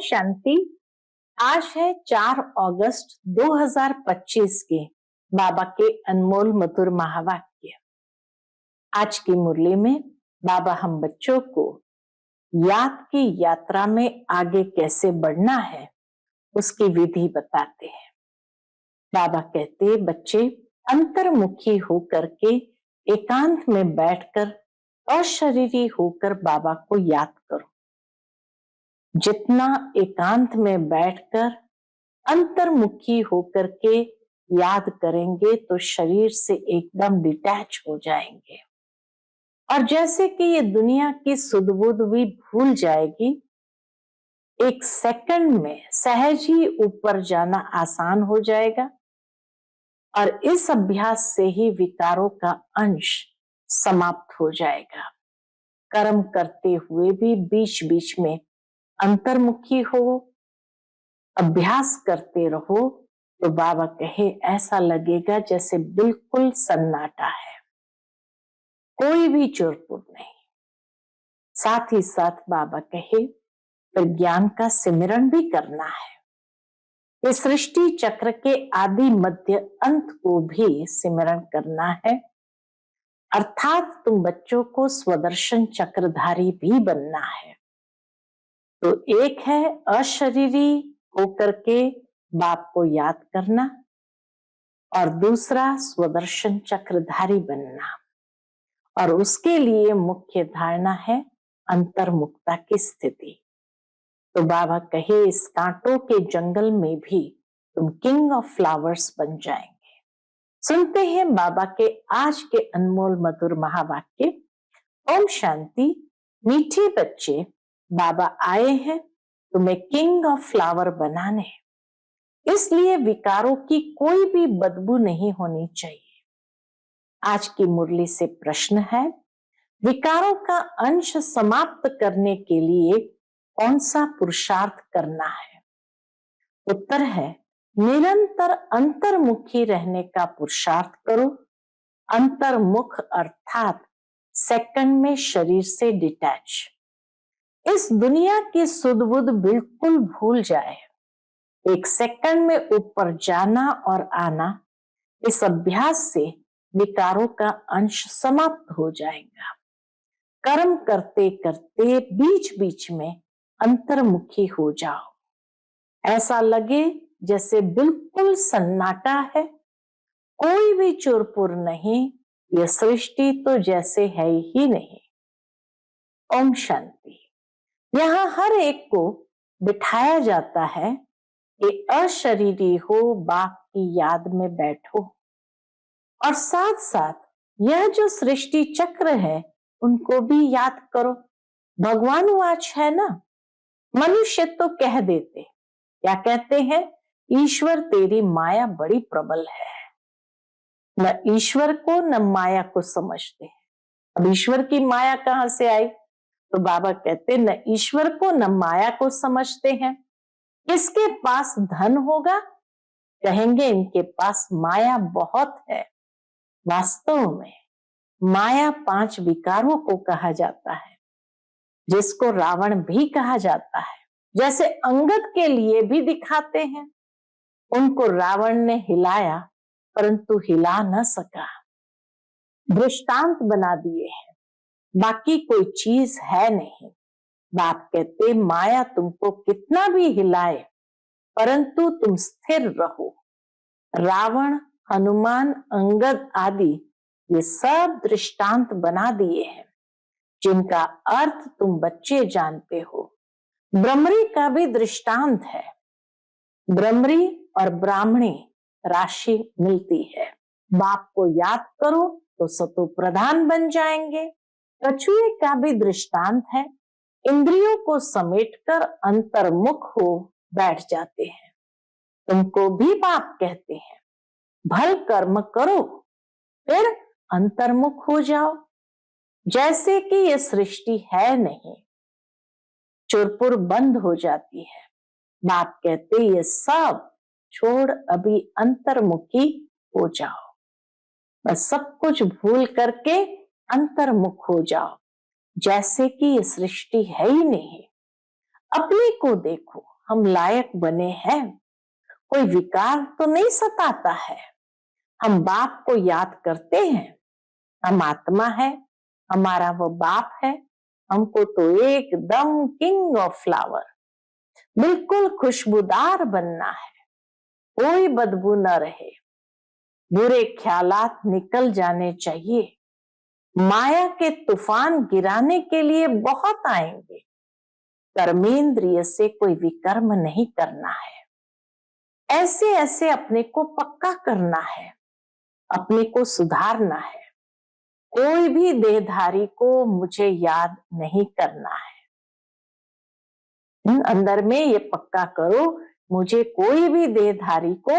शांति। आज है 4 अगस्त 2025 के बाबा के अनमोल मधुर महावाक्य। आज की मुरली में बाबा हम बच्चों को याद की यात्रा में आगे कैसे बढ़ना है उसकी विधि बताते हैं। बाबा कहते, बच्चे अंतर्मुखी होकर के एकांत में बैठकर अशरीरी होकर बाबा को याद करो। जितना एकांत में बैठकर अंतर्मुखी होकर के याद करेंगे तो शरीर से एकदम डिटैच हो जाएंगे और जैसे कि ये दुनिया की सुध-बुध भी भूल जाएगी। एक सेकंड में सहज ही ऊपर जाना आसान हो जाएगा और इस अभ्यास से ही विकारों का अंश समाप्त हो जाएगा। कर्म करते हुए भी बीच बीच में अंतर्मुखी हो, अभ्यास करते रहो तो बाबा कहे ऐसा लगेगा जैसे बिल्कुल सन्नाटा है, कोई भी चुरपुर नहीं। साथ ही साथ बाबा कहे फिर ज्ञान का सिमरन भी करना है। इस सृष्टि चक्र के आदि मध्य अंत को भी सिमरन करना है, अर्थात तुम बच्चों को स्वदर्शन चक्रधारी भी बनना है। तो एक है अशरीरी होकर के बाप को याद करना और दूसरा स्वदर्शन चक्रधारी बनना, और उसके लिए मुख्य धारणा है अंतर्मुखता की स्थिति। तो बाबा कहे इस कांटों के जंगल में भी तुम किंग ऑफ फ्लावर्स बन जाएंगे। सुनते हैं बाबा के आज के अनमोल मधुर महावाक्य। ओम शांति। मीठे बच्चे, बाबा आए हैं तुम्हें किंग ऑफ फ्लावर बनाने, इसलिए विकारों की कोई भी बदबू नहीं होनी चाहिए। आज की मुरली से प्रश्न है, विकारों का अंश समाप्त करने के लिए कौन सा पुरुषार्थ करना है? उत्तर है निरंतर अंतर्मुखी रहने का पुरुषार्थ करो। अंतर्मुख अर्थात सेकंड में शरीर से डिटैच, इस दुनिया की सुध-बुध बिल्कुल भूल जाए। एक सेकंड में ऊपर जाना और आना, इस अभ्यास से विकारों का अंश समाप्त हो जाएगा। कर्म करते करते बीच बीच में अंतर्मुखी हो जाओ, ऐसा लगे जैसे बिल्कुल सन्नाटा है, कोई भी चुरपुर नहीं, यह सृष्टि तो जैसे है ही नहीं। ओम शांति। यहाँ हर एक को बिठाया जाता है कि अशरीरी हो, बाप की याद में बैठो और साथ साथ यह जो सृष्टि चक्र है उनको भी याद करो। भगवान वाच है ना, मनुष्य तो कह देते, क्या कहते हैं, ईश्वर तेरी माया बड़ी प्रबल है। न ईश्वर को न माया को समझते हैं। अब ईश्वर की माया कहां से आई? तो बाबा कहते न ईश्वर को न माया को समझते हैं। किसके पास धन होगा? कहेंगे इनके पास माया बहुत है। वास्तव में माया 5 विकारों को कहा जाता है, जिसको रावण भी कहा जाता है। जैसे अंगद के लिए भी दिखाते हैं, उनको रावण ने हिलाया परंतु हिला न सका, दृष्टांत बना दिए हैं, बाकी कोई चीज है नहीं। बाप कहते माया तुमको कितना भी हिलाए परंतु तुम स्थिर रहो। रावण, हनुमान, अंगद आदि ये सब दृष्टांत बना दिए हैं, जिनका अर्थ तुम बच्चे जानते हो। ब्रह्मरी का भी दृष्टांत है। ब्रह्मरी और ब्राह्मणी राशि मिलती है। बाप को याद करो तो सतो प्रधान बन जाएंगे। कछुए का भी दृष्टांत है, इंद्रियों को समेटकर अंतर्मुख हो बैठ जाते हैं। तुमको भी बाप कहते हैं भल कर्म करो फिर अंतर्मुख हो जाओ, जैसे कि ये सृष्टि है नहीं, चुरपुर बंद हो जाती है। बाप कहते ये सब छोड़ अभी अंतर्मुखी हो जाओ, बस सब कुछ भूल करके अंतर्मुख हो जाओ, जैसे कि ये सृष्टि है ही नहीं। अपने को देखो, हम लायक बने हैं? कोई विकार तो नहीं सताता है? हम बाप को याद करते हैं? हम आत्मा है, हमारा वो बाप है। हमको तो एकदम किंग ऑफ फ्लावर, बिल्कुल खुशबूदार बनना है, कोई बदबू न रहे, बुरे ख्यालात निकल जाने चाहिए। माया के तूफान गिराने के लिए बहुत आएंगे, कर्मेंद्रिय से कोई विकर्म नहीं करना है। ऐसे ऐसे अपने को पक्का करना है, अपने को सुधारना है। कोई भी देहधारी को मुझे याद नहीं करना है। अंदर में ये पक्का करो, मुझे कोई भी देहधारी को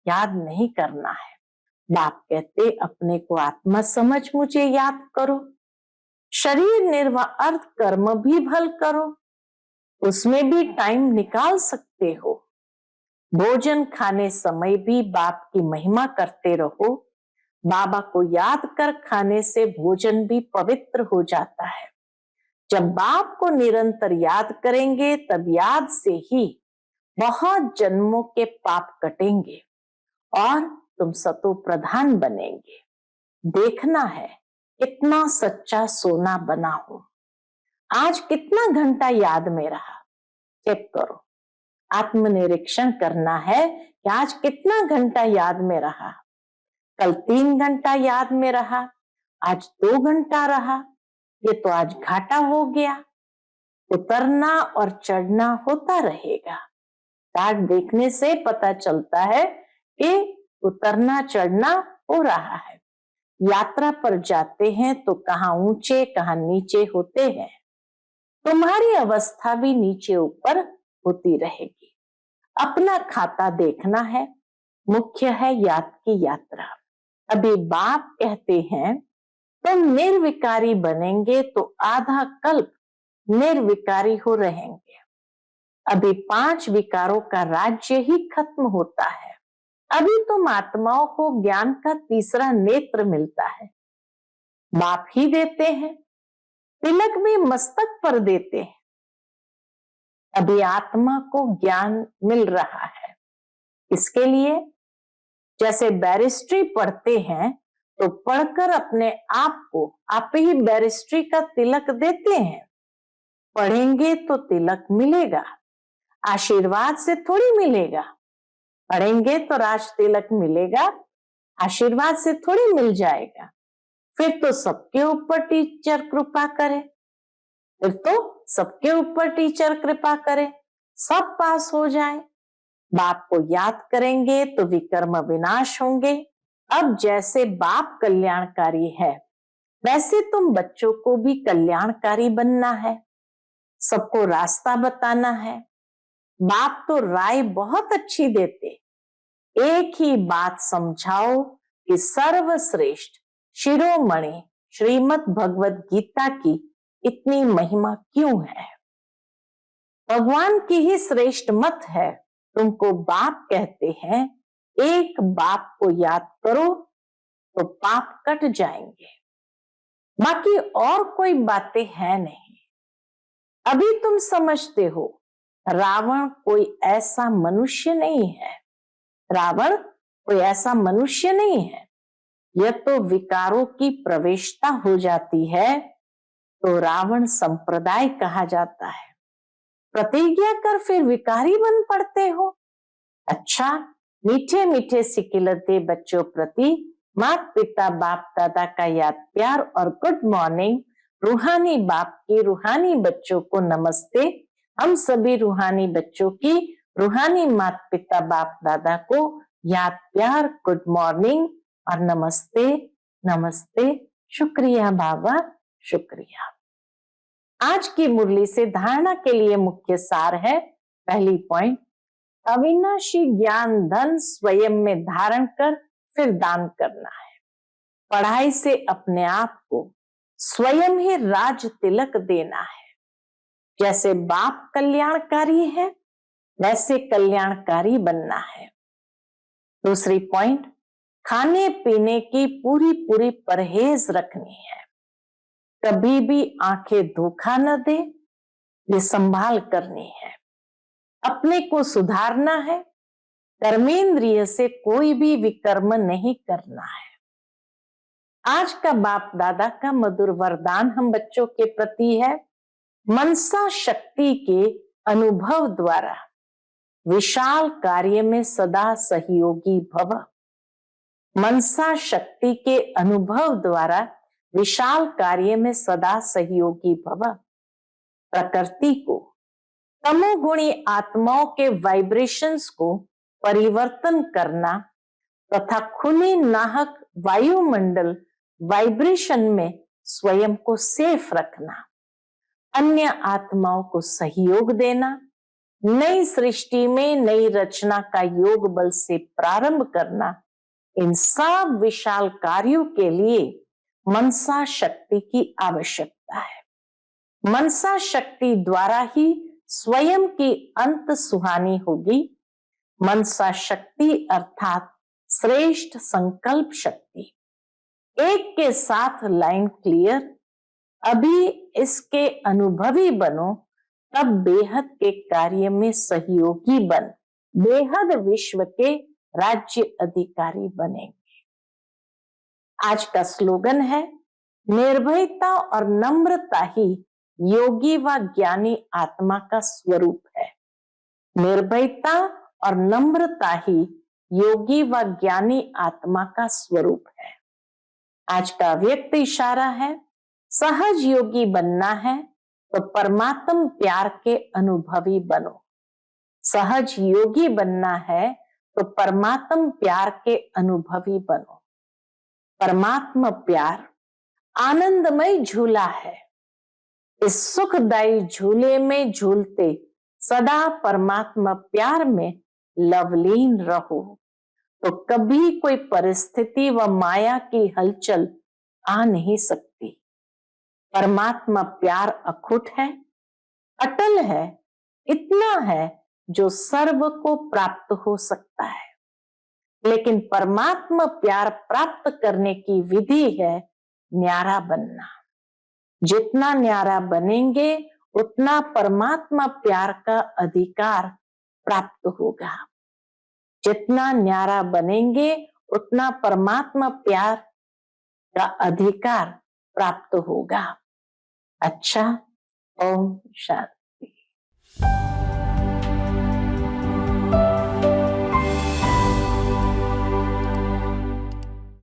याद नहीं करना है। बाप कहते अपने को आत्मा समझ मुझे याद करो। शरीर निर्वाह अर्थ कर्म भी भल करो, उसमें भी टाइम निकाल सकते हो। भोजन खाने समय भी बाप की महिमा करते रहो। बाबा को याद कर खाने से भोजन भी पवित्र हो जाता है। जब बाप को निरंतर याद करेंगे तब याद से ही बहुत जन्मों के पाप कटेंगे और तुम सतो प्रधान बनेंगे। देखना है कितना सच्चा सोना बना हूं। आज कितना घंटा याद में रहा, चेक करो। आत्मनिरीक्षण करना है कि आज कितना घंटा याद में रहा। कल 3 घंटा याद में रहा, आज 2 घंटा रहा, ये तो आज घाटा हो गया। उतरना और चढ़ना होता रहेगा। कार्ड देखने से पता चलता है कि उतरना चढ़ना हो रहा है। यात्रा पर जाते हैं तो कहाँ ऊंचे कहाँ नीचे होते हैं। तुम्हारी अवस्था भी नीचे ऊपर होती रहेगी। अपना खाता देखना है, मुख्य है याद की यात्रा। अभी बाप कहते हैं तुम निर्विकारी बनेंगे तो आधा कल्प निर्विकारी हो रहेंगे। अभी 5 विकारों का राज्य ही खत्म होता है। अभी तुम आत्माओं को ज्ञान का तीसरा नेत्र मिलता है। बाप ही देते हैं, तिलक भी मस्तक पर देते हैं। अभी आत्मा को ज्ञान मिल रहा है। इसके लिए जैसे बैरिस्ट्री पढ़ते हैं तो पढ़कर अपने आप को आप ही बैरिस्ट्री का तिलक देते हैं। पढ़ेंगे तो तिलक मिलेगा, आशीर्वाद से थोड़ी मिलेगा। पढ़ेंगे तो राज तिलक मिलेगा, आशीर्वाद से थोड़ी मिल जाएगा। फिर तो सबके ऊपर टीचर कृपा करे, फिर तो सबके ऊपर टीचर कृपा करे, सब पास हो जाए। बाप को याद करेंगे तो विकर्म विनाश होंगे। अब जैसे बाप कल्याणकारी है वैसे तुम बच्चों को भी कल्याणकारी बनना है, सबको रास्ता बताना है। बाप तो राय बहुत अच्छी देते, एक ही बात समझाओ कि सर्वश्रेष्ठ शिरोमणि श्रीमद् भगवत गीता की इतनी महिमा क्यों है। भगवान की ही श्रेष्ठ मत है। तुमको बाप कहते हैं, एक बाप को याद करो तो पाप कट जाएंगे। बाकी और कोई बातें हैं नहीं। अभी तुम समझते हो रावण कोई ऐसा मनुष्य नहीं है। रावण कोई ऐसा मनुष्य नहीं है। यह तो विकारों की प्रवेशता हो जाती है तो रावण संप्रदाय कहा जाता है। प्रतिज्ञा कर फिर विकारी बन पड़ते हो। अच्छा, मीठे मीठे सिकिलते बच्चों प्रति माता पिता बाप दादा का याद प्यार और गुड मॉर्निंग। रूहानी बाप की रूहानी बच्चों को नमस्ते। हम सभी रूहानी बच्चों की रूहानी माता पिता बाप दादा को याद प्यार, गुड मॉर्निंग और नमस्ते नमस्ते। शुक्रिया बाबा, शुक्रिया। आज की मुरली से धारणा के लिए मुख्य सार है। पहली पॉइंट, अविनाशी ज्ञान धन स्वयं में धारण कर फिर दान करना है। पढ़ाई से अपने आप को स्वयं ही राज तिलक देना है। जैसे बाप कल्याणकारी है वैसे कल्याणकारी बनना है। दूसरी पॉइंट, खाने पीने की पूरी पूरी परहेज रखनी है। कभी भी आंखें धोखा न दे, ये संभाल करनी है। अपने को सुधारना है, कर्मेंद्रिय से कोई भी विकर्म नहीं करना है। आज का बाप दादा का मधुर वरदान हम बच्चों के प्रति है, मनसा शक्ति के अनुभव द्वारा विशाल कार्य में सदा सहयोगी भव। मनसा शक्ति के अनुभव द्वारा विशाल कार्य में सदा सहयोगी भव। प्रकृति को, तमोगुणी आत्माओं के वाइब्रेशंस को परिवर्तन करना तथा खुले नाहक वायुमंडल वाइब्रेशन में स्वयं को सेफ रखना, अन्य आत्माओं को सहयोग देना, नई सृष्टि में नई रचना का योग बल से प्रारंभ करना, इन सब विशाल कार्यों के लिए मनसा शक्ति की आवश्यकता है। मनसा शक्ति द्वारा ही स्वयं की अंत सुहानी होगी। मनसा शक्ति अर्थात श्रेष्ठ संकल्प शक्ति। एक के साथ लाइन क्लियर। अभी इसके अनुभवी बनो, तब बेहद के कार्य में सहयोगी बन बेहद विश्व के राज्य अधिकारी बनेंगे। आज का स्लोगन है, निर्भयता और नम्रता ही योगी व ज्ञानी आत्मा का स्वरूप है। निर्भयता और नम्रता ही योगी व ज्ञानी आत्मा का स्वरूप है। आज का व्यक्त इशारा है, सहज योगी बनना है तो परमात्म प्यार के अनुभवी बनो। सहज योगी बनना है तो परमात्म प्यार के अनुभवी बनो। परमात्म प्यार आनंदमय झूला है। इस सुखदायी झूले में झूलते सदा परमात्मा प्यार में लवलीन रहो, तो कभी कोई परिस्थिति व माया की हलचल आ नहीं सकती। परमात्मा प्यार अखुट है, अटल है, इतना है जो सर्व को प्राप्त हो सकता है। लेकिन परमात्मा प्यार प्राप्त करने की विधि है न्यारा बनना। जितना न्यारा बनेंगे उतना परमात्मा प्यार का अधिकार प्राप्त होगा। जितना न्यारा बनेंगे उतना परमात्मा प्यार का अधिकार प्राप्त होगा। अच्छा, ओम शांति।